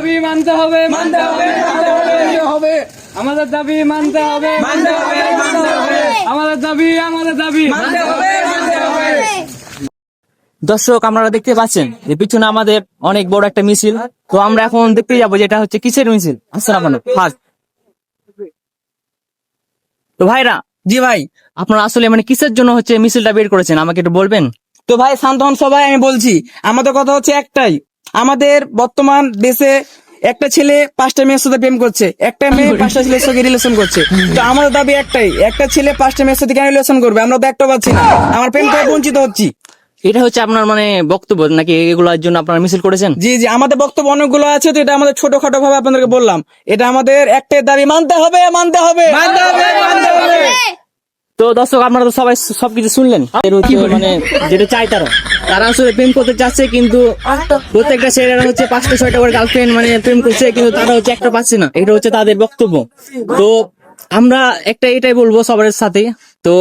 দাবি মানতে হবে, মানতে হবে, মানতে হবে, আমাদের দাবি মানতে হবে, মানতে হবে, মানতে হবে, আমাদের দাবি মানতে হবে, মানতে হবে। দর্শক আপনারা দেখতে পাচ্ছেন যে পিছনে আমাদের অনেক বড় একটা মিছিল। তো আমরা এখন দেখতে যাবো যেটা হচ্ছে কিসের মিছিল। আসছেন আপনারা ফার্স্ট। তো ভাইরা, জি ভাই। আপনারা আসলে মানে কিসের জন্য হচ্ছে মিছিলটা বের করেছেন আমাকে একটু বলবেন? তো ভাই শান্ত হন সবাই, আমি বলছি। আমাদের কথা হচ্ছে একটাই, আমাদের বর্তমান দেশে একটা ছেলে 5টা মেয়ের সাথে প্রেম করছে, একটা মেয়ে 5টা ছেলের সাথে রিলেশন করছে। তো আমাদের দাবি একটাই, একটা ছেলে 5টা মেয়ের সাথে কেন রিলেশন করবে? আমরা তো একটা পাচ্ছি না, আমার প্রেম থেকে বঞ্চিত হচ্ছি। এটা হচ্ছে আপনার মানে বক্তব্য নাকি এগুলোর জন্য আপনারা মিছিল করেছেন? জি জি, আমাদের বক্তব্য অনেকগুলো আছে, তো এটা আমাদের ছোটখাটো ভাবে আপনাদেরকে বললাম। এটা আমাদের একটাই দাবি, মানতে হবে, মানতে হবে, মানতে হবে, মানতে হবে। তো দর্শক আপনারা তো সবাই সবকিছু শুনলেন। এর হচ্ছে মানে যেটা চাই তারা আসলে প্রেম করতে চাচ্ছে, কিন্তু প্রত্যেকটা ছেলেরা হচ্ছে 5টা 6টা করে গার্লফ্রেন্ড মানে প্রেম করছে, কিন্তু তারা হচ্ছে একটা পাচ্ছে না। এটা হচ্ছে তাদের বক্তব্য। তো আমরা এটাই বলবো সবার সাথে, তো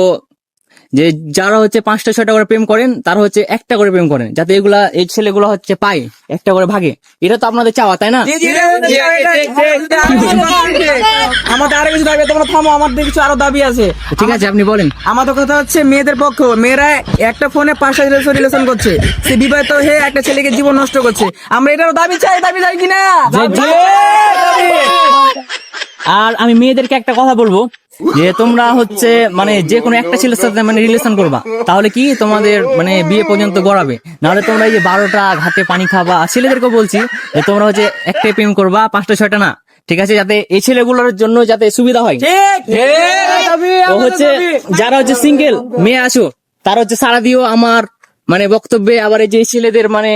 যে যারা হচ্ছে 5টা 6টা করে প্রেম করেন তারা হচ্ছে একটা করে প্রেম করেন, যাতে এই ছেলেগুলো হচ্ছে পায় একটা করে ভাগে। এটা তো আপনাদের চাওয়া, তাই না? আমাদের আরো কিছু দাবি আছে, তোমরা থামো, আমাদের কিছু আরো দাবি আছে। ঠিক আছে, আপনি বলেন। আমাদের কথা হচ্ছে মেয়েদের পক্ষ, মেয়েরা একটা ফোনে 5টা রিলেশন করছে, সে বিবাহিত হয়ে একটা ছেলেকে জীবন নষ্ট করছে। আমরা এটারও দাবি চাই, দাবি চাই কিনা? আর আমি মেয়েদেরকে একটা কথা বলবো, যে তোমরা হচ্ছে মানে যে কোনো একটা ছেলের সাথে মানে রিলেশন করবা, তাহলে কি তোমাদের মানে বিয়ে পর্যন্ত গড়াবে। নাহলে তোমরা এই যে 12টা ঘাটে পানি খাবা। আর ছেলেদেরকে বলছি যে তোমরা হচ্ছে একটাই প্রেম করবা, 5টা 6টা না, ঠিক আছে? যাতে এই ছেলেগুলোর জন্য যাতে সুবিধা হয়। ও হচ্ছে যারা হচ্ছে সিঙ্গেল মেয়ে আছো, তারা হচ্ছে সাড়া দিও আমার মানে বক্তব্যে। আবার এই যে ছেলেদের মানে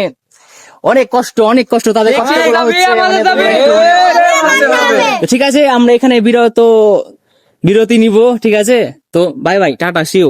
অনেক কষ্ট তাদের কষ্ট ঠিক আছে, আমরা এখানে বিরতি নিব, ঠিক আছে? তো বাই বাই, টাটা, সিও।